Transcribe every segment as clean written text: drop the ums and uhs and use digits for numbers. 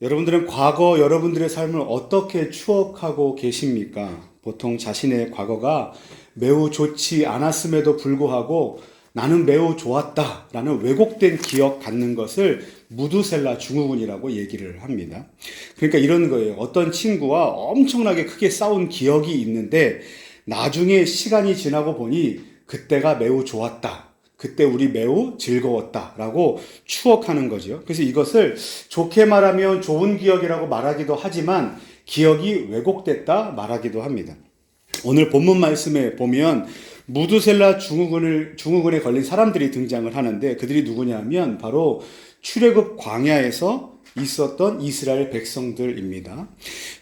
여러분들은 과거 여러분들의 삶을 어떻게 추억하고 계십니까? 보통 자신의 과거가 매우 좋지 않았음에도 불구하고 나는 매우 좋았다라는 왜곡된 기억 갖는 것을 무두셀라 증후군이라고 얘기를 합니다. 그러니까 이런 거예요. 어떤 친구와 엄청나게 크게 싸운 기억이 있는데 나중에 시간이 지나고 보니 그때가 매우 좋았다. 그때 우리 매우 즐거웠다라고 추억하는 거죠. 그래서 이것을 좋게 말하면 좋은 기억이라고 말하기도 하지만 기억이 왜곡됐다 말하기도 합니다. 오늘 본문 말씀에 보면 무두셀라 증후군에 걸린 사람들이 등장을 하는데 그들이 누구냐면 바로 출애굽 광야에서 있었던 이스라엘 백성들입니다.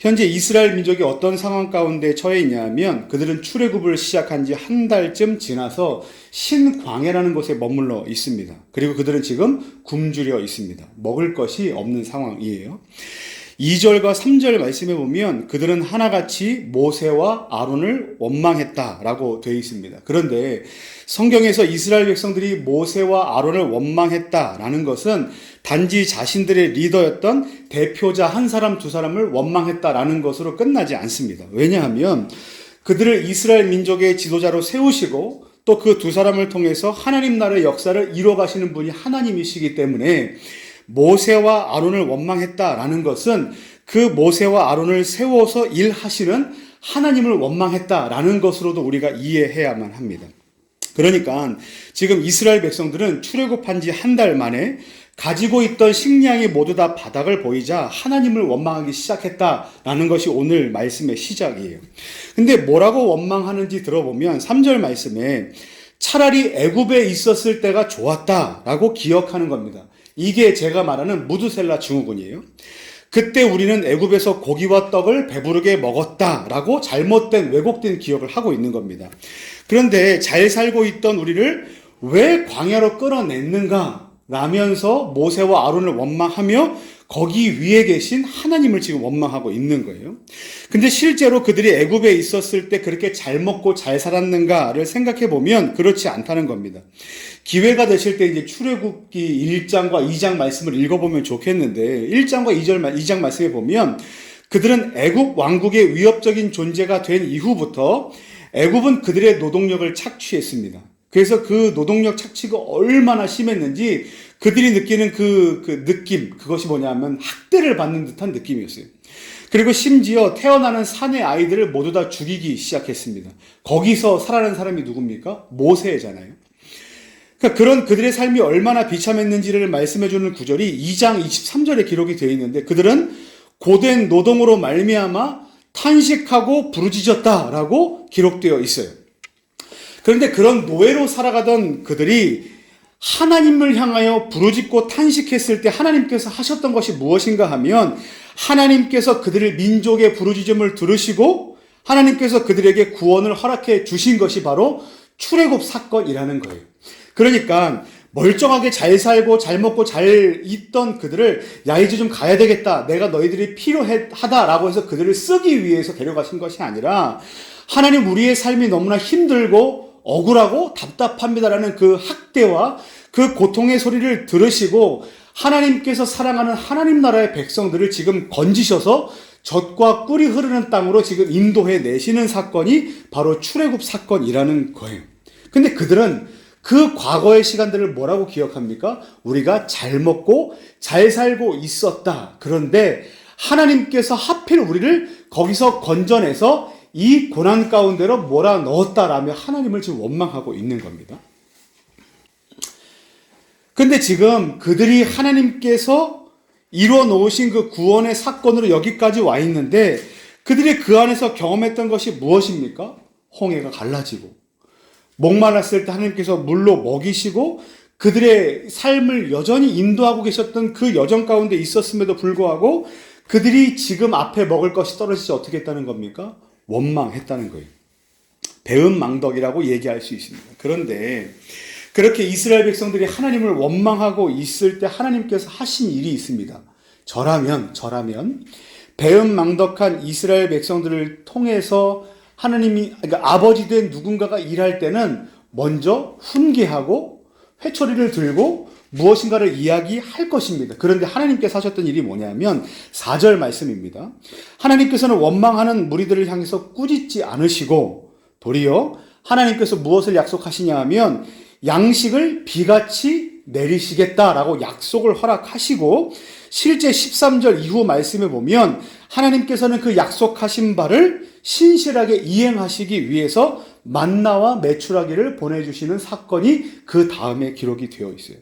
현재 이스라엘 민족이 어떤 상황 가운데 처해 있냐면 그들은 출애굽을 시작한 지 한 달쯤 지나서 신광야라는 곳에 머물러 있습니다. 그리고 그들은 지금 굶주려 있습니다. 먹을 것이 없는 상황이에요. 2절과 3절 말씀에 보면 그들은 하나같이 모세와 아론을 원망했다라고 되어 있습니다. 그런데 성경에서 이스라엘 백성들이 모세와 아론을 원망했다라는 것은 단지 자신들의 리더였던 대표자 한 사람 두 사람을 원망했다라는 것으로 끝나지 않습니다. 왜냐하면 그들을 이스라엘 민족의 지도자로 세우시고 또 그 두 사람을 통해서 하나님 나라의 역사를 이루어 가시는 분이 하나님이시기 때문에 모세와 아론을 원망했다라는 것은 그 모세와 아론을 세워서 일하시는 하나님을 원망했다라는 것으로도 우리가 이해해야만 합니다. 그러니까 지금 이스라엘 백성들은 출애굽한 지 한 달 만에 가지고 있던 식량이 모두 다 바닥을 보이자 하나님을 원망하기 시작했다라는 것이 오늘 말씀의 시작이에요. 근데 뭐라고 원망하는지 들어보면 3절 말씀에 차라리 애굽에 있었을 때가 좋았다라고 기억하는 겁니다. 이게 제가 말하는 무두셀라 증후군이에요. 그때 우리는 애굽에서 고기와 떡을 배부르게 먹었다라고 잘못된 왜곡된 기억을 하고 있는 겁니다. 그런데 잘 살고 있던 우리를 왜 광야로 끌어냈는가 라면서 모세와 아론을 원망하며 거기 위에 계신 하나님을 지금 원망하고 있는 거예요. 근데 실제로 그들이 애굽에 있었을 때 그렇게 잘 먹고 잘 살았는가를 생각해 보면 그렇지 않다는 겁니다. 기회가 되실 때 이제 출애굽기 1장과 2장 말씀을 읽어보면 좋겠는데 1장과 2장 말씀에 보면 그들은 애굽 왕국의 위협적인 존재가 된 이후부터 애굽은 그들의 노동력을 착취했습니다. 그래서 그 노동력 착취가 얼마나 심했는지 그들이 느끼는 그 느낌, 그것이 뭐냐면 학대를 받는 듯한 느낌이었어요. 그리고 심지어 태어나는 사내 아이들을 모두 다 죽이기 시작했습니다. 거기서 살아난 사람이 누굽니까? 모세잖아요. 그러니까 그런 그들의 삶이 얼마나 비참했는지를 말씀해주는 구절이 2장 23절에 기록이 되어 있는데 그들은 고된 노동으로 말미암아 탄식하고 부르짖었다라고 기록되어 있어요. 그런데 그런 노예로 살아가던 그들이 하나님을 향하여 부르짖고 탄식했을 때 하나님께서 하셨던 것이 무엇인가 하면 하나님께서 그들의 민족의 부르짖음을 들으시고 하나님께서 그들에게 구원을 허락해 주신 것이 바로 출애굽 사건이라는 거예요. 그러니까 멀쩡하게 잘 살고 잘 먹고 잘 있던 그들을 야 이제 좀 가야 되겠다. 내가 너희들이 필요하다라고 해서 그들을 쓰기 위해서 데려가신 것이 아니라 하나님 우리의 삶이 너무나 힘들고 억울하고 답답합니다라는 그 학대와 그 고통의 소리를 들으시고 하나님께서 사랑하는 하나님 나라의 백성들을 지금 건지셔서 젖과 꿀이 흐르는 땅으로 지금 인도해 내시는 사건이 바로 출애굽 사건이라는 거예요. 근데 그들은 그 과거의 시간들을 뭐라고 기억합니까? 우리가 잘 먹고 잘 살고 있었다. 그런데 하나님께서 하필 우리를 거기서 건져내서 이 고난 가운데로 몰아넣었다라며 하나님을 지금 원망하고 있는 겁니다. 근데 지금 그들이 하나님께서 이루어 놓으신 그 구원의 사건으로 여기까지 와 있는데 그들이 그 안에서 경험했던 것이 무엇입니까? 홍해가 갈라지고 목말랐을 때 하나님께서 물로 먹이시고 그들의 삶을 여전히 인도하고 계셨던 그 여정 가운데 있었음에도 불구하고 그들이 지금 앞에 먹을 것이 떨어지지 어떻게 했다는 겁니까? 원망했다는 거예요. 배은망덕이라고 얘기할 수 있습니다. 그런데 그렇게 이스라엘 백성들이 하나님을 원망하고 있을 때 하나님께서 하신 일이 있습니다. 저라면 배은망덕한 이스라엘 백성들을 통해서 하나님이 그러니까 아버지 된 누군가가 일할 때는 먼저 훈계하고 회초리를 들고 무엇인가를 이야기할 것입니다. 그런데 하나님께서 하셨던 일이 뭐냐면 4절 말씀입니다. 하나님께서는 원망하는 무리들을 향해서 꾸짖지 않으시고 도리어 하나님께서 무엇을 약속하시냐 하면 양식을 비같이 내리시겠다라고 약속을 허락하시고 실제 13절 이후 말씀에 보면 하나님께서는 그 약속하신 바를 신실하게 이행하시기 위해서 만나와 메추라기를 보내주시는 사건이 그 다음에 기록이 되어 있어요.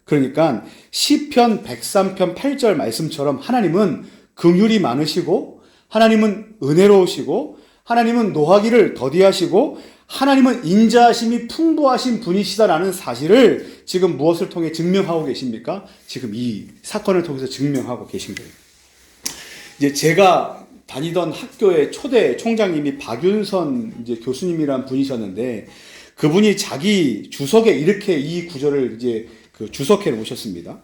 그러니까 시편 103편 8절 말씀처럼 하나님은 긍휼이 많으시고 하나님은 은혜로우시고 하나님은 노하기를 더디하시고 하나님은 인자하심이 풍부하신 분이시다라는 사실을 지금 무엇을 통해 증명하고 계십니까? 지금 이 사건을 통해서 증명하고 계신 거예요. 이제 제가 다니던 학교의 초대 총장님이 박윤선 이제 교수님이란 분이셨는데 그분이 자기 주석에 이렇게 이 구절을 이제 그 주석해 놓으셨습니다.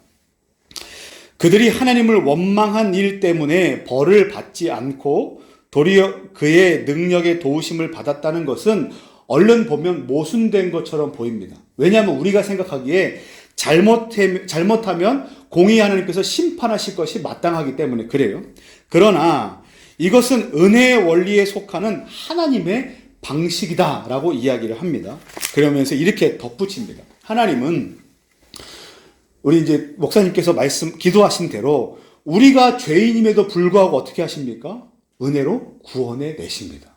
그들이 하나님을 원망한 일 때문에 벌을 받지 않고 도리어 그의 능력의 도우심을 받았다는 것은 얼른 보면 모순된 것처럼 보입니다. 왜냐하면 우리가 생각하기에 잘못하면 공의 하나님께서 심판하실 것이 마땅하기 때문에 그래요. 그러나 이것은 은혜의 원리에 속하는 하나님의 방식이다라고 이야기를 합니다. 그러면서 이렇게 덧붙입니다. 하나님은 우리 이제 목사님께서 기도하신 대로 우리가 죄인임에도 불구하고 어떻게 하십니까? 은혜로 구원해 내십니다.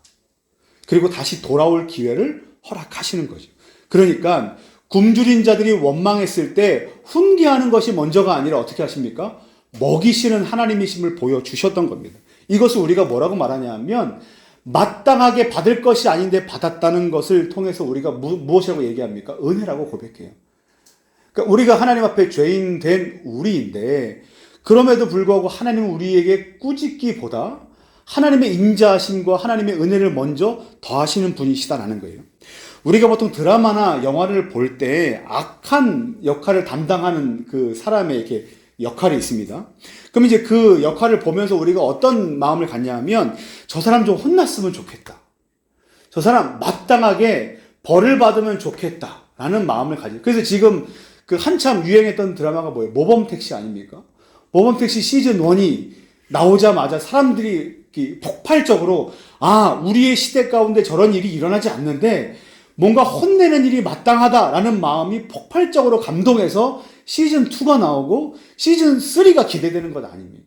그리고 다시 돌아올 기회를 허락하시는 거죠. 그러니까 굶주린 자들이 원망했을 때 훈계하는 것이 먼저가 아니라 어떻게 하십니까? 먹이시는 하나님이심을 보여주셨던 겁니다. 이것을 우리가 뭐라고 말하냐면 마땅하게 받을 것이 아닌데 받았다는 것을 통해서 우리가 무엇이라고 얘기합니까? 은혜라고 고백해요. 그러니까 우리가 하나님 앞에 죄인 된 우리인데 그럼에도 불구하고 하나님은 우리에게 꾸짖기보다 하나님의 인자하심과 하나님의 은혜를 먼저 더하시는 분이시다라는 거예요. 우리가 보통 드라마나 영화를 볼 때 악한 역할을 담당하는 그 사람의 이렇게 역할이 있습니다. 그럼 이제 그 역할을 보면서 우리가 어떤 마음을 갖냐 하면 저 사람 좀 혼났으면 좋겠다. 저 사람 마땅하게 벌을 받으면 좋겠다라는 마음을 가지고. 그래서 지금 그 한참 유행했던 드라마가 뭐예요? 모범택시 아닙니까? 모범택시 시즌 1이 나오자마자 사람들이 폭발적으로 우리의 시대 가운데 저런 일이 일어나지 않는데 뭔가 혼내는 일이 마땅하다라는 마음이 폭발적으로 감동해서 시즌 2가 나오고 시즌 3가 기대되는 것 아닙니까?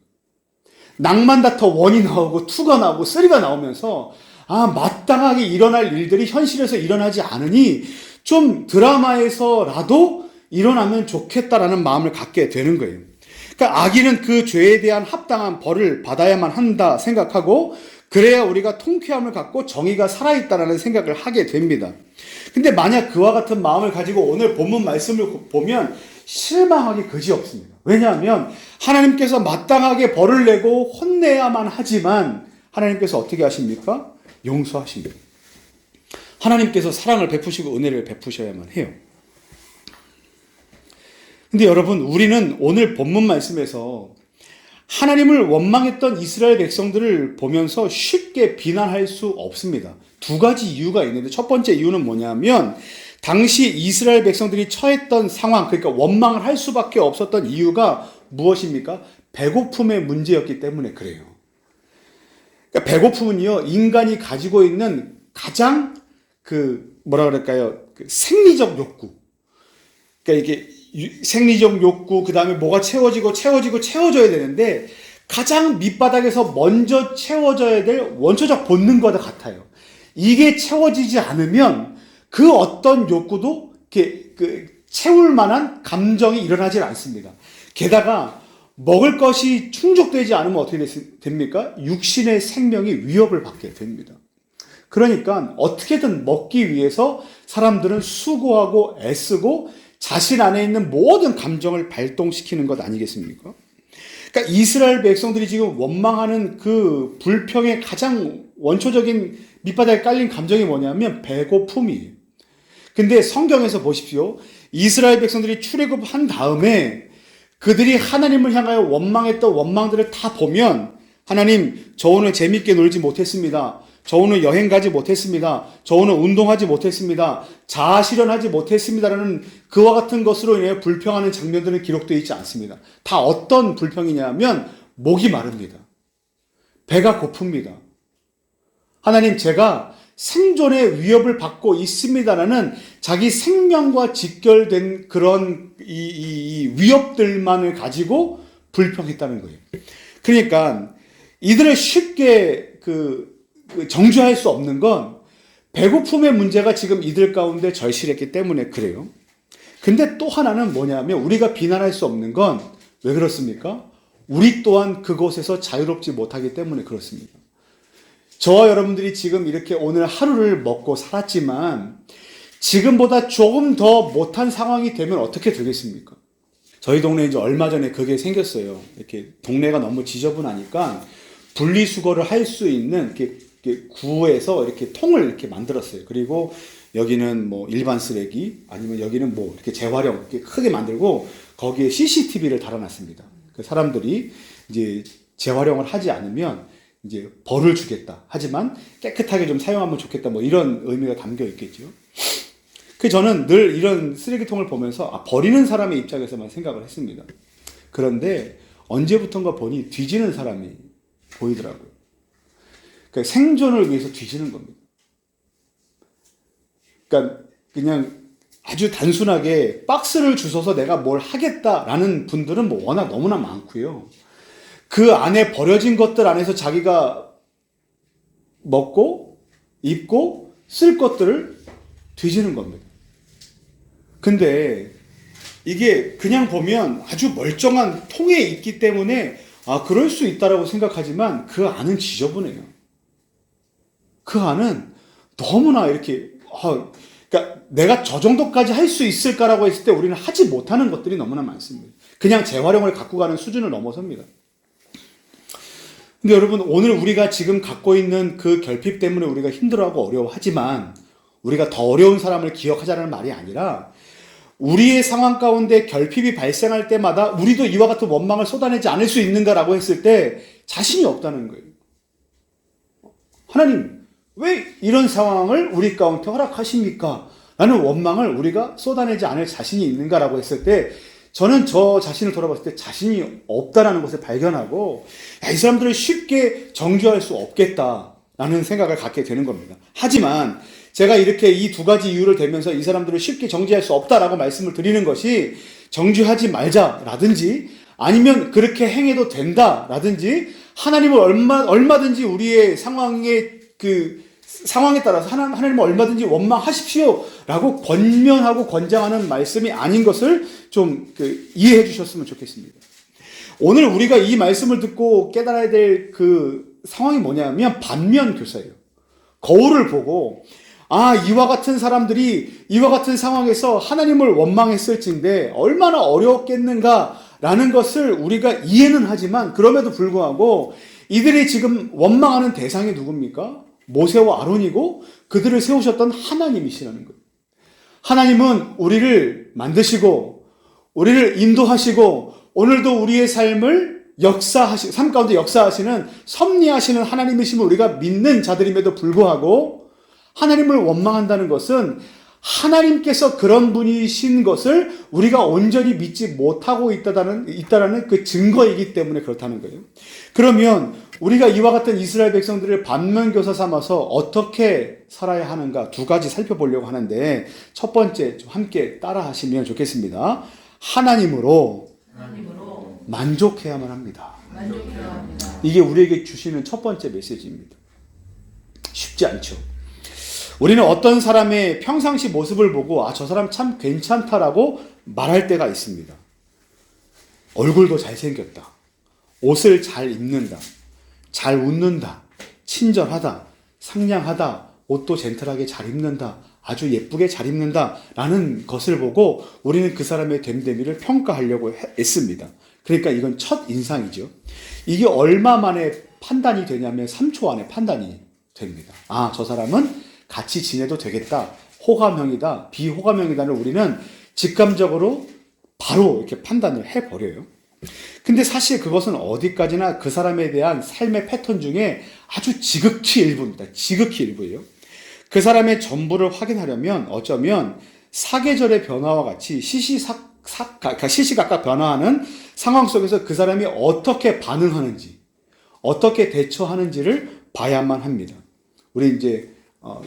낭만다터 1이 나오고 2가 나오고 3가 나오면서 마땅하게 일어날 일들이 현실에서 일어나지 않으니 좀 드라마에서라도 일어나면 좋겠다라는 마음을 갖게 되는 거예요. 그러니까 악인은 그 죄에 대한 합당한 벌을 받아야만 한다 생각하고 그래야 우리가 통쾌함을 갖고 정의가 살아있다라는 생각을 하게 됩니다. 근데 만약 그와 같은 마음을 가지고 오늘 본문 말씀을 보면 실망하기 그지없습니다. 왜냐하면 하나님께서 마땅하게 벌을 내고 혼내야만 하지만 하나님께서 어떻게 하십니까? 용서하십니다. 하나님께서 사랑을 베푸시고 은혜를 베푸셔야만 해요. 근데 여러분, 우리는 오늘 본문 말씀에서 하나님을 원망했던 이스라엘 백성들을 보면서 쉽게 비난할 수 없습니다. 두 가지 이유가 있는데 첫 번째 이유는 뭐냐면 당시 이스라엘 백성들이 처했던 상황, 그러니까 원망을 할 수밖에 없었던 이유가 무엇입니까? 배고픔의 문제였기 때문에 그래요. 그러니까 배고픔은요, 인간이 가지고 있는 가장 생리적 욕구. 그러니까 이게 생리적 욕구, 그 다음에 뭐가 채워져야 되는데 가장 밑바닥에서 먼저 채워져야 될 원초적 본능과도 같아요. 이게 채워지지 않으면 그 어떤 욕구도 채울 만한 감정이 일어나질 않습니다. 게다가 먹을 것이 충족되지 않으면 어떻게 됩니까? 육신의 생명이 위협을 받게 됩니다. 그러니까 어떻게든 먹기 위해서 사람들은 수고하고 애쓰고 자신 안에 있는 모든 감정을 발동시키는 것 아니겠습니까? 그러니까 이스라엘 백성들이 지금 원망하는 그 불평의 가장 원초적인 밑바닥에 깔린 감정이 뭐냐면 배고픔이에요. 근데 성경에서 보십시오. 이스라엘 백성들이 출애굽한 다음에 그들이 하나님을 향하여 원망했던 원망들을 다 보면 하나님, 저 오늘 재밌게 놀지 못했습니다. 저 오늘 여행 가지 못했습니다. 저 오늘 운동하지 못했습니다. 자아 실현하지 못했습니다라는 그와 같은 것으로 인해 불평하는 장면들은 기록되어 있지 않습니다. 다 어떤 불평이냐면 목이 마릅니다. 배가 고픕니다. 하나님, 제가 생존의 위협을 받고 있습니다라는 자기 생명과 직결된 그런 이 위협들만을 가지고 불평했다는 거예요. 그러니까 이들을 쉽게 정죄할 수 없는 건 배고픔의 문제가 지금 이들 가운데 절실했기 때문에 그래요. 근데 또 하나는 뭐냐면 우리가 비난할 수 없는 건 왜 그렇습니까? 우리 또한 그곳에서 자유롭지 못하기 때문에 그렇습니다. 저와 여러분들이 지금 이렇게 오늘 하루를 먹고 살았지만 지금보다 조금 더 못한 상황이 되면 어떻게 되겠습니까? 저희 동네에 이제 얼마 전에 그게 생겼어요. 이렇게 동네가 너무 지저분하니까 분리수거를 할 수 있는 이렇게 구에서 이렇게 통을 이렇게 만들었어요. 그리고 여기는 뭐 일반 쓰레기, 아니면 여기는 뭐 이렇게 재활용 이렇게 크게 만들고 거기에 CCTV를 달아놨습니다. 그 사람들이 이제 재활용을 하지 않으면 이제 벌을 주겠다. 하지만 깨끗하게 좀 사용하면 좋겠다. 뭐 이런 의미가 담겨 있겠죠. 저는 늘 이런 쓰레기통을 보면서 버리는 사람의 입장에서만 생각을 했습니다. 그런데 언제부턴가 보니 뒤지는 사람이 보이더라고요. 그러니까 생존을 위해서 뒤지는 겁니다. 그러니까 그냥 아주 단순하게 박스를 주워서 내가 뭘 하겠다라는 분들은 뭐 워낙 너무나 많고요. 그 안에 버려진 것들 안에서 자기가 먹고 입고 쓸 것들을 뒤지는 겁니다. 근데 이게 그냥 보면 아주 멀쩡한 통에 있기 때문에 그럴 수 있다라고 생각하지만 그 안은 지저분해요. 그 안은 너무나 이렇게 그러니까 내가 저 정도까지 할 수 있을까라고 했을 때 우리는 하지 못하는 것들이 너무나 많습니다. 그냥 재활용을 갖고 가는 수준을 넘어섭니다. 근데 여러분, 오늘 우리가 지금 갖고 있는 그 결핍 때문에 우리가 힘들어하고 어려워하지만 우리가 더 어려운 사람을 기억하자는 말이 아니라 우리의 상황 가운데 결핍이 발생할 때마다 우리도 이와 같은 원망을 쏟아내지 않을 수 있는가라고 했을 때 자신이 없다는 거예요. 하나님, 왜 이런 상황을 우리 가운데 허락하십니까? 라는 원망을 우리가 쏟아내지 않을 자신이 있는가라고 했을 때 저는 저 자신을 돌아봤을 때 자신이 없다라는 것을 발견하고 이 사람들을 쉽게 정죄할 수 없겠다라는 생각을 갖게 되는 겁니다. 하지만 제가 이렇게 이 두 가지 이유를 대면서 이 사람들을 쉽게 정죄할 수 없다라고 말씀을 드리는 것이 정죄하지 말자라든지 아니면 그렇게 행해도 된다라든지 하나님을 얼마든지 우리의 상황에 따라서 하나님을 얼마든지 원망하십시오 라고 권면하고 권장하는 말씀이 아닌 것을 좀 이해해 주셨으면 좋겠습니다. 오늘 우리가 이 말씀을 듣고 깨달아야 될 그 상황이 뭐냐면 반면 교사예요. 거울을 보고 이와 같은 사람들이 이와 같은 상황에서 하나님을 원망했을진데 얼마나 어려웠겠는가라는 것을 우리가 이해는 하지만 그럼에도 불구하고 이들이 지금 원망하는 대상이 누굽니까? 모세와 아론이고 그들을 세우셨던 하나님이시라는 거예요. 하나님은 우리를 만드시고 우리를 인도하시고 오늘도 우리의 삶 가운데 역사하시는 섭리하시는 하나님이심을 우리가 믿는 자들임에도 불구하고 하나님을 원망한다는 것은 하나님께서 그런 분이신 것을 우리가 온전히 믿지 못하고 있다라는 그 증거이기 때문에 그렇다는 거예요. 그러면 우리가 이와 같은 이스라엘 백성들을 반면교사 삼아서 어떻게 살아야 하는가 두 가지 살펴보려고 하는데 첫 번째 좀 함께 따라 하시면 좋겠습니다. 하나님으로 만족해야만 합니다. 이게 우리에게 주시는 첫 번째 메시지입니다. 쉽지 않죠. 우리는 어떤 사람의 평상시 모습을 보고 저 사람 참 괜찮다라고 말할 때가 있습니다. 얼굴도 잘생겼다. 옷을 잘 입는다. 잘 웃는다. 친절하다. 상냥하다. 옷도 젠틀하게 잘 입는다. 아주 예쁘게 잘 입는다. 라는 것을 보고 우리는 그 사람의 됨됨이를 평가하려고 했습니다. 그러니까 이건 첫 인상이죠. 이게 얼마 만에 판단이 되냐면 3초 안에 판단이 됩니다. 저 사람은 같이 지내도 되겠다. 호감형이다. 비호감형이다를 우리는 직감적으로 바로 이렇게 판단을 해버려요. 근데 사실 그것은 어디까지나 그 사람에 대한 삶의 패턴 중에 아주 지극히 일부입니다. 지극히 일부예요. 그 사람의 전부를 확인하려면 어쩌면 사계절의 변화와 같이 시시각각 변화하는 상황 속에서 그 사람이 어떻게 반응하는지, 어떻게 대처하는지를 봐야만 합니다. 우리 이제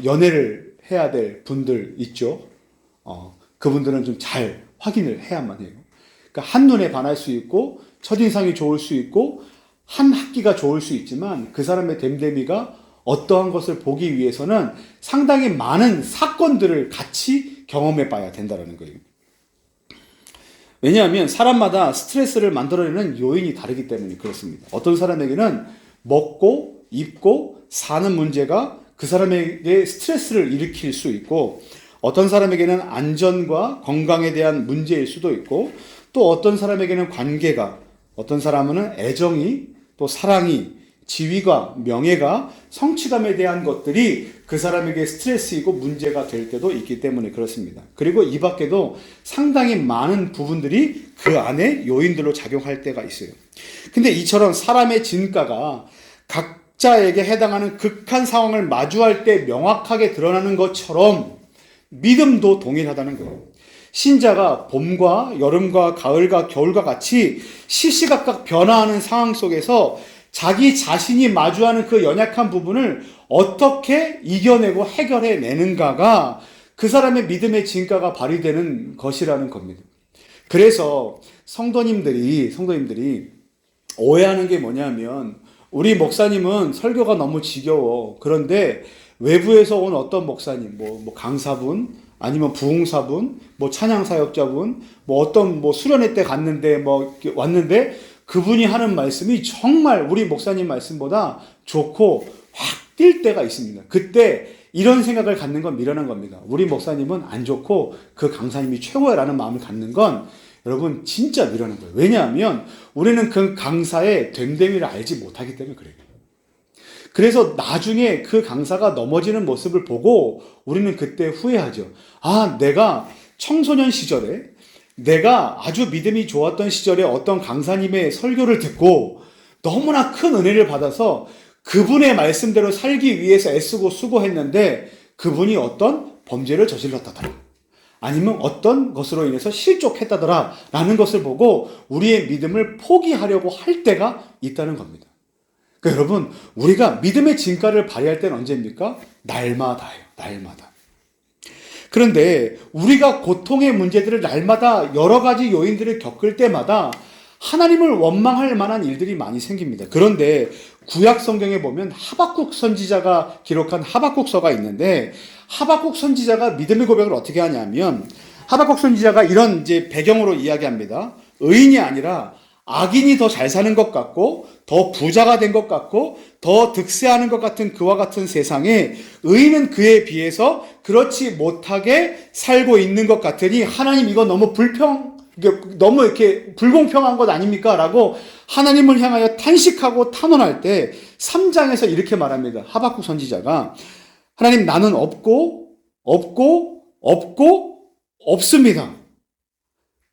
연애를 해야 될 분들 있죠. 그분들은 좀 잘 확인을 해야만 해요. 그러니까 한눈에 반할 수 있고 첫인상이 좋을 수 있고 한 학기가 좋을 수 있지만 그 사람의 됨됨이가 어떠한 것을 보기 위해서는 상당히 많은 사건들을 같이 경험해 봐야 된다는 거예요. 왜냐하면 사람마다 스트레스를 만들어내는 요인이 다르기 때문에 그렇습니다. 어떤 사람에게는 먹고 입고 사는 문제가 그 사람에게 스트레스를 일으킬 수 있고, 어떤 사람에게는 안전과 건강에 대한 문제일 수도 있고, 또 어떤 사람에게는 관계가, 어떤 사람은 애정이, 또 사랑이, 지위가, 명예가, 성취감에 대한 것들이 그 사람에게 스트레스이고 문제가 될 때도 있기 때문에 그렇습니다. 그리고 이 밖에도 상당히 많은 부분들이 그 안에 요인들로 작용할 때가 있어요. 근데 이처럼 사람의 진가가 각자에게 해당하는 극한 상황을 마주할 때 명확하게 드러나는 것처럼 믿음도 동일하다는 거예요. 신자가 봄과 여름과 가을과 겨울과 같이 시시각각 변화하는 상황 속에서 자기 자신이 마주하는 그 연약한 부분을 어떻게 이겨내고 해결해 내는가가 그 사람의 믿음의 진가가 발휘되는 것이라는 겁니다. 그래서 성도님들이 오해하는 게 뭐냐면, 우리 목사님은 설교가 너무 지겨워. 그런데 외부에서 온 어떤 목사님, 뭐 강사분, 아니면 부흥사분, 뭐 찬양사역자분, 뭐 어떤 수련회 때 갔는데 왔는데 그분이 하는 말씀이 정말 우리 목사님 말씀보다 좋고 확 뛸 때가 있습니다. 그때 이런 생각을 갖는 건 미련한 겁니다. 우리 목사님은 안 좋고 그 강사님이 최고야라는 마음을 갖는 건 여러분 진짜 미련한 거예요. 왜냐하면 우리는 그 강사의 됨됨이를 알지 못하기 때문에 그래요. 그래서 나중에 그 강사가 넘어지는 모습을 보고 우리는 그때 후회하죠. 내가 청소년 시절에, 내가 아주 믿음이 좋았던 시절에 어떤 강사님의 설교를 듣고 너무나 큰 은혜를 받아서 그분의 말씀대로 살기 위해서 애쓰고 수고했는데 그분이 어떤 범죄를 저질렀다더라, 아니면 어떤 것으로 인해서 실족했다더라 라는 것을 보고 우리의 믿음을 포기하려고 할 때가 있다는 겁니다. 그러니까 여러분, 우리가 믿음의 진가를 발휘할 때는 언제입니까? 날마다예요. 날마다. 그런데 우리가 고통의 문제들을 날마다 여러 가지 요인들을 겪을 때마다 하나님을 원망할 만한 일들이 많이 생깁니다. 그런데 구약 성경에 보면 하박국 선지자가 기록한 하박국서가 있는데, 하박국 선지자가 믿음의 고백을 어떻게 하냐면, 하박국 선지자가 이런 이제 배경으로 이야기합니다. 의인이 아니라 악인이 더 잘 사는 것 같고, 더 부자가 된 것 같고, 더 득세하는 것 같은 그와 같은 세상에 의인은 그에 비해서 그렇지 못하게 살고 있는 것 같으니 하나님, 이거 너무 이렇게 불공평한 것 아닙니까? 라고 하나님을 향하여 탄식하고 탄원할 때 3장에서 이렇게 말합니다. 하박국 선지자가, 하나님, 나는 없습니다.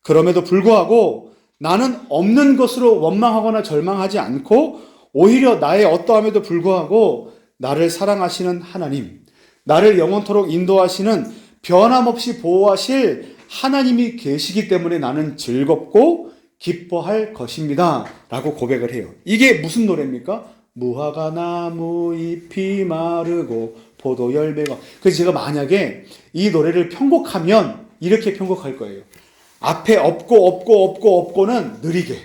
그럼에도 불구하고 나는 없는 것으로 원망하거나 절망하지 않고 오히려 나의 어떠함에도 불구하고 나를 사랑하시는 하나님, 나를 영원토록 인도하시는 변함없이 보호하실 하나님이 계시기 때문에 나는 즐겁고 기뻐할 것입니다 라고 고백을 해요. 이게 무슨 노래입니까? 무화과 나무 잎이 마르고 포도 열매가. 그래서 제가 만약에 이 노래를 편곡하면 이렇게 편곡할 거예요. 앞에 없고는 느리게,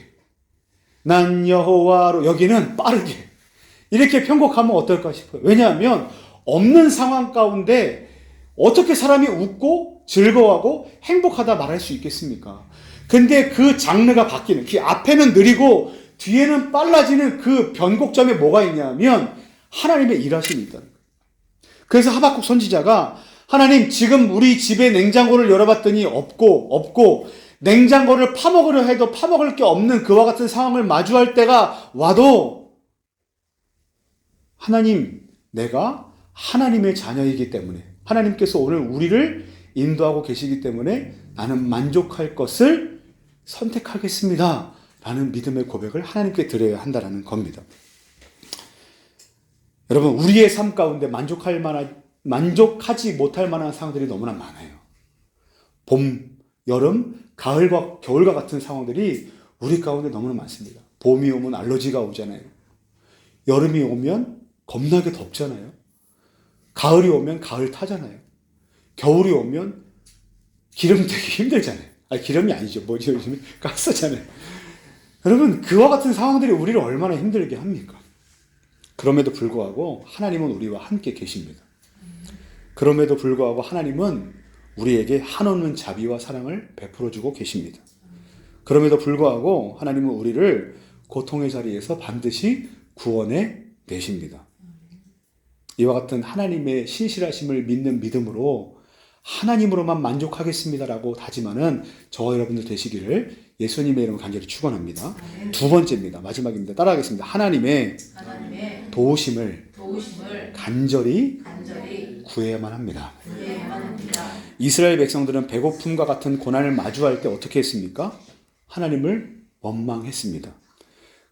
난 여호와로, 여기는 빠르게, 이렇게 편곡하면 어떨까 싶어요. 왜냐하면 없는 상황 가운데 어떻게 사람이 웃고 즐거워하고 행복하다 말할 수 있겠습니까? 근데 그 장르가 바뀌는, 그 앞에는 느리고 뒤에는 빨라지는 그 변곡점에 뭐가 있냐면 하나님의 일하심이 있다는 거예요. 그래서 하박국 선지자가, 하나님, 지금 우리 집에 냉장고를 열어봤더니 없고 냉장고를 파먹으려 해도 파먹을 게 없는 그와 같은 상황을 마주할 때가 와도, 하나님, 내가 하나님의 자녀이기 때문에, 하나님께서 오늘 우리를 인도하고 계시기 때문에 나는 만족할 것을 선택하겠습니다 라는 믿음의 고백을 하나님께 드려야 한다는 겁니다. 여러분, 우리의 삶 가운데 만족하지 못할 만한 상황들이 너무나 많아요. 봄, 여름, 가을과 겨울과 같은 상황들이 우리 가운데 너무나 많습니다. 봄이 오면 알러지가 오잖아요. 여름이 오면 겁나게 덥잖아요. 가을이 오면 가을 타잖아요. 겨울이 오면 기름 되기 힘들잖아요. 기름이 아니죠. 뭐지? 요즘에 가스잖아요. 여러분, 그와 같은 상황들이 우리를 얼마나 힘들게 합니까? 그럼에도 불구하고 하나님은 우리와 함께 계십니다. 그럼에도 불구하고 하나님은 우리에게 한없는 자비와 사랑을 베풀어주고 계십니다. 그럼에도 불구하고 하나님은 우리를 고통의 자리에서 반드시 구원해 내십니다. 이와 같은 하나님의 신실하심을 믿는 믿음으로 하나님으로만 만족하겠습니다 라고 다짐하는 저와 여러분들 되시기를 예수님의 이름으로 간절히 축원합니다. 두 번째입니다. 마지막입니다. 따라하겠습니다. 하나님의 도우심을 간절히 구해야만 합니다. 이스라엘 백성들은 배고픔과 같은 고난을 마주할 때 어떻게 했습니까? 하나님을 원망했습니다.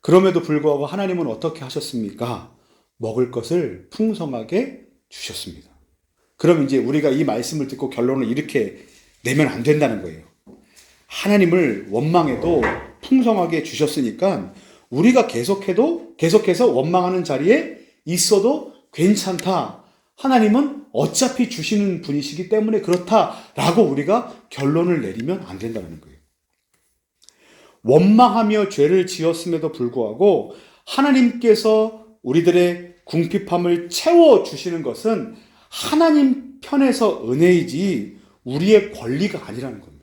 그럼에도 불구하고 하나님은 어떻게 하셨습니까? 먹을 것을 풍성하게 주셨습니다. 그럼 이제 우리가 이 말씀을 듣고 결론을 이렇게 내면 안 된다는 거예요. 하나님을 원망해도 풍성하게 주셨으니까 우리가 계속해서 원망하는 자리에 있어도 괜찮다. 하나님은 어차피 주시는 분이시기 때문에 그렇다라고 우리가 결론을 내리면 안 된다는 거예요. 원망하며 죄를 지었음에도 불구하고 하나님께서 우리들의 궁핍함을 채워주시는 것은 하나님 편에서 은혜이지 우리의 권리가 아니라는 겁니다.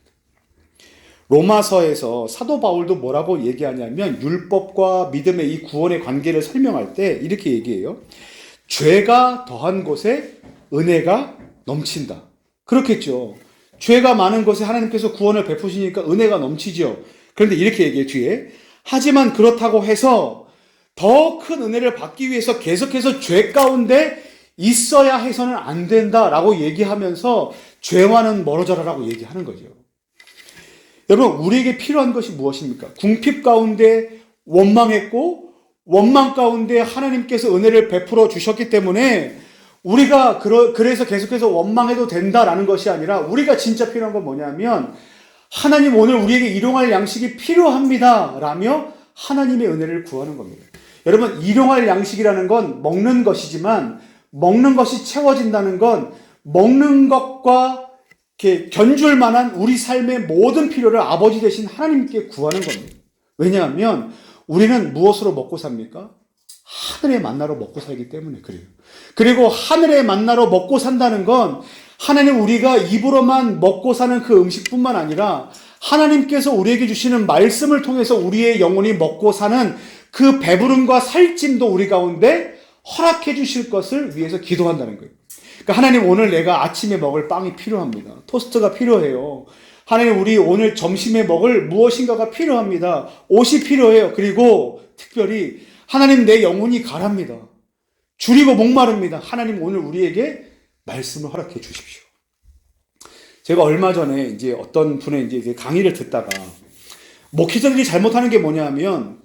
로마서에서 사도 바울도 뭐라고 얘기하냐면 율법과 믿음의 이 구원의 관계를 설명할 때 이렇게 얘기해요. 죄가 더한 곳에 은혜가 넘친다. 그렇겠죠. 죄가 많은 곳에 하나님께서 구원을 베푸시니까 은혜가 넘치죠. 그런데 이렇게 얘기해요, 뒤에. 하지만 그렇다고 해서 더 큰 은혜를 받기 위해서 계속해서 죄 가운데 있어야 해서는 안 된다라고 얘기하면서 죄와는 멀어져라라고 얘기하는 거죠. 여러분, 우리에게 필요한 것이 무엇입니까? 궁핍 가운데 원망했고 원망 가운데 하나님께서 은혜를 베풀어 주셨기 때문에 우리가 그래서 계속해서 원망해도 된다라는 것이 아니라 우리가 진짜 필요한 건 뭐냐면 하나님 오늘 우리에게 일용할 양식이 필요합니다 라며 하나님의 은혜를 구하는 겁니다. 여러분, 일용할 양식이라는 건 먹는 것이지만 먹는 것이 채워진다는 건 먹는 것과 이렇게 견줄 만한 우리 삶의 모든 필요를 아버지 되신 하나님께 구하는 겁니다. 왜냐하면 우리는 무엇으로 먹고 삽니까? 하늘의 만나로 먹고 살기 때문에 그래요. 그리고 하늘의 만나로 먹고 산다는 건 하나님 우리가 입으로만 먹고 사는 그 음식뿐만 아니라 하나님께서 우리에게 주시는 말씀을 통해서 우리의 영혼이 먹고 사는 그 배부름과 살찜도 우리 가운데 허락해 주실 것을 위해서 기도한다는 거예요. 그러니까 하나님 오늘 내가 아침에 먹을 빵이 필요합니다. 토스트가 필요해요. 하나님 우리 오늘 점심에 먹을 무엇인가가 필요합니다. 옷이 필요해요. 그리고 특별히 하나님 내 영혼이 가랍니다. 줄이고 목마릅니다. 하나님 오늘 우리에게 말씀을 허락해 주십시오. 제가 얼마 전에 이제 어떤 분의 이제 강의를 듣다가 목회자들이 잘못하는 게 뭐냐면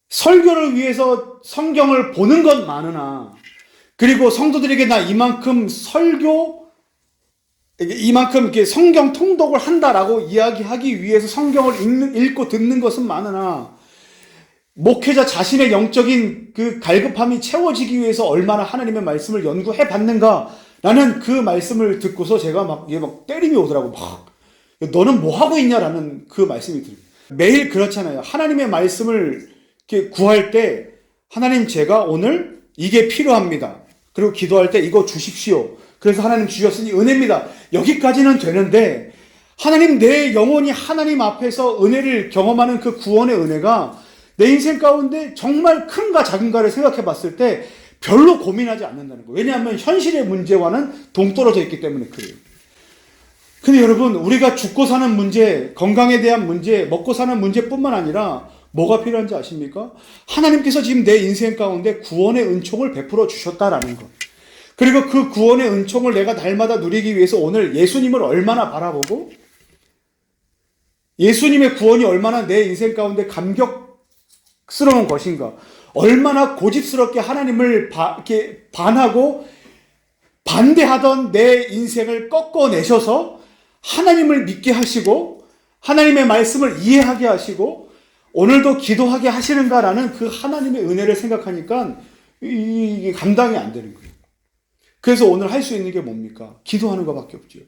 설교를 위해서 성경을 보는 건 많으나 그리고 성도들에게 나 이만큼 이렇게 성경 통독을 한다라고 이야기하기 위해서 성경을 읽고 듣는 것은 많으나 목회자 자신의 영적인 그 갈급함이 채워지기 위해서 얼마나 하나님의 말씀을 연구해 봤는가라는 그 말씀을 듣고서 제가 막 때림이 오더라고. 너는 뭐 하고 있냐라는 그 말씀이 들어요. 매일 그렇잖아요. 하나님의 말씀을 이렇게 구할 때 하나님 제가 오늘 이게 필요합니다. 그리고 기도할 때 이거 주십시오. 그래서 하나님 주셨으니 은혜입니다. 여기까지는 되는데 하나님 내 영혼이 하나님 앞에서 은혜를 경험하는 그 구원의 은혜가 내 인생 가운데 정말 큰가 작은가를 생각해 봤을 때 별로 고민하지 않는다는 거예요. 왜냐하면 현실의 문제와는 동떨어져 있기 때문에 그래요. 근데 여러분 우리가 죽고 사는 문제, 건강에 대한 문제, 먹고 사는 문제뿐만 아니라 뭐가 필요한지 아십니까? 하나님께서 지금 내 인생 가운데 구원의 은총을 베풀어 주셨다라는 것. 그리고 그 구원의 은총을 내가 날마다 누리기 위해서 오늘 예수님을 얼마나 바라보고 예수님의 구원이 얼마나 내 인생 가운데 감격스러운 것인가. 얼마나 고집스럽게 하나님을 이렇게 반하고 반대하던 내 인생을 꺾어내셔서 하나님을 믿게 하시고 하나님의 말씀을 이해하게 하시고 오늘도 기도하게 하시는가라는 그 하나님의 은혜를 생각하니까 이게 감당이 안 되는 거예요. 그래서 오늘 할 수 있는 게 뭡니까? 기도하는 것밖에 없죠.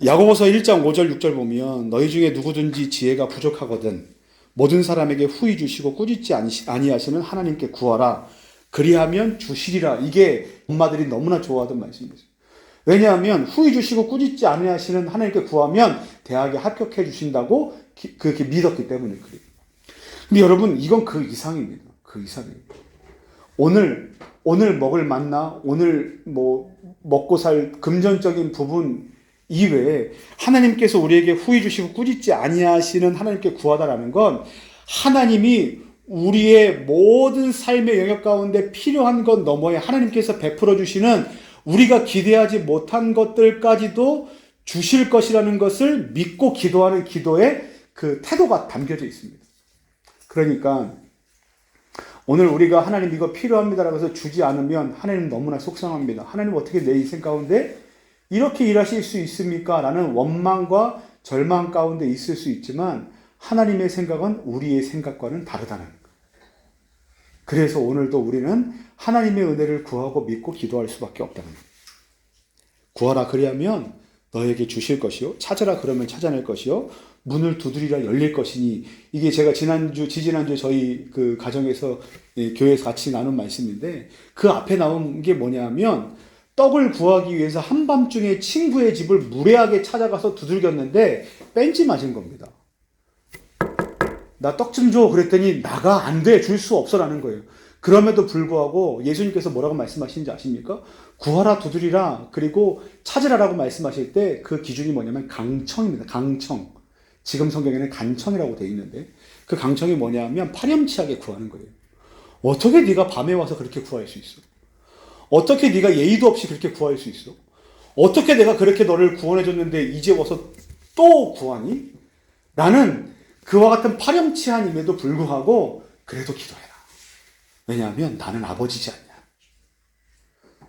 야고보서 1장 5절 6절 보면 너희 중에 누구든지 지혜가 부족하거든 모든 사람에게 후히 주시고 꾸짖지 아니하시는 하나님께 구하라. 그리하면 주시리라. 이게 엄마들이 너무나 좋아하던 말씀이죠. 왜냐하면 후히 주시고 꾸짖지 아니하시는 하나님께 구하면 대학에 합격해 주신다고 그렇게 믿었기 때문에 그래요. 근데 여러분 이건 그 이상입니다. 그 이상이에요. 오늘 먹을 만나, 오늘 먹고 살 금전적인 부분 이외에 하나님께서 우리에게 후히 주시고 꾸짖지 아니하시는 하나님께 구하다라는 건 하나님이 우리의 모든 삶의 영역 가운데 필요한 것 너머에 하나님께서 베풀어 주시는 우리가 기대하지 못한 것들까지도 주실 것이라는 것을 믿고 기도하는 기도의 그 태도가 담겨져 있습니다. 그러니까 오늘 우리가 하나님 이거 필요합니다라고 해서 주지 않으면 하나님 너무나 속상합니다. 하나님 어떻게 내 인생 가운데 이렇게 일하실 수 있습니까? 라는 원망과 절망 가운데 있을 수 있지만 하나님의 생각은 우리의 생각과는 다르다는 거예요. 그래서 오늘도 우리는 하나님의 은혜를 구하고 믿고 기도할 수밖에 없다는 거예요. 구하라 그리하면 너에게 주실 것이요 찾으라 그러면 찾아낼 것이요 문을 두드리라 열릴 것이니 이게 제가 지지난주 저희 그 가정에서 교회에서 같이 나눈 말씀인데 그 앞에 나온 게 뭐냐면 떡을 구하기 위해서 한밤중에 친구의 집을 무례하게 찾아가서 두들겼는데 뺀지 맞은 겁니다. 나 떡 좀 줘 그랬더니 나가 안 돼 줄 수 없어라는 거예요. 그럼에도 불구하고 예수님께서 뭐라고 말씀하시는지 아십니까? 구하라 두드리라 그리고 찾으라라고 말씀하실 때 그 기준이 뭐냐면 강청입니다. 강청. 지금 성경에는 간청이라고 되어 있는데 그 강청이 뭐냐면 파렴치하게 구하는 거예요. 어떻게 네가 밤에 와서 그렇게 구할 수 있어? 어떻게 네가 예의도 없이 그렇게 구할 수 있어? 어떻게 내가 그렇게 너를 구원해줬는데 이제 와서 또 구하니? 나는 그와 같은 파렴치한임에도 불구하고 그래도 기도해라. 왜냐하면 나는 아버지지 않냐.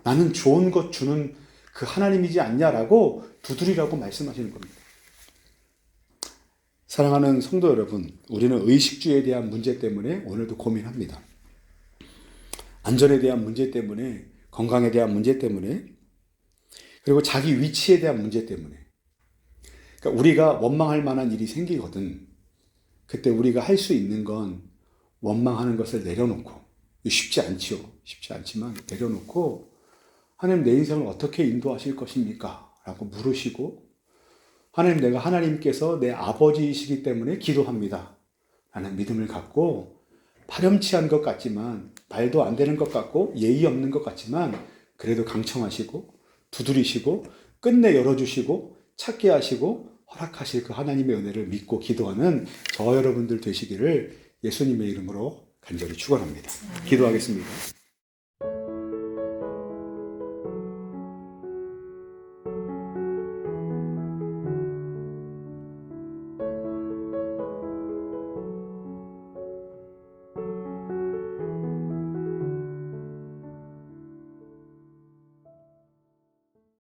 나는 좋은 것 주는 그 하나님이지 않냐라고 두드리라고 말씀하시는 겁니다. 사랑하는 성도 여러분, 우리는 의식주에 대한 문제 때문에 오늘도 고민합니다. 안전에 대한 문제 때문에, 건강에 대한 문제 때문에, 그리고 자기 위치에 대한 문제 때문에. 그러니까 우리가 원망할 만한 일이 생기거든. 그때 우리가 할 수 있는 건 원망하는 것을 내려놓고, 쉽지 않지요. 쉽지 않지만 내려놓고 하나님 내 인생을 어떻게 인도하실 것입니까? 라고 물으시고 하나님 내가 하나님께서 내 아버지이시기 때문에 기도합니다. 라는 믿음을 갖고 파렴치한 것 같지만 말도 안 되는 것 같고 예의 없는 것 같지만 그래도 강청하시고 두드리시고 끝내 열어주시고 찾게 하시고 허락하실 그 하나님의 은혜를 믿고 기도하는 저와 여러분들 되시기를 예수님의 이름으로 간절히 축원합니다. 기도하겠습니다.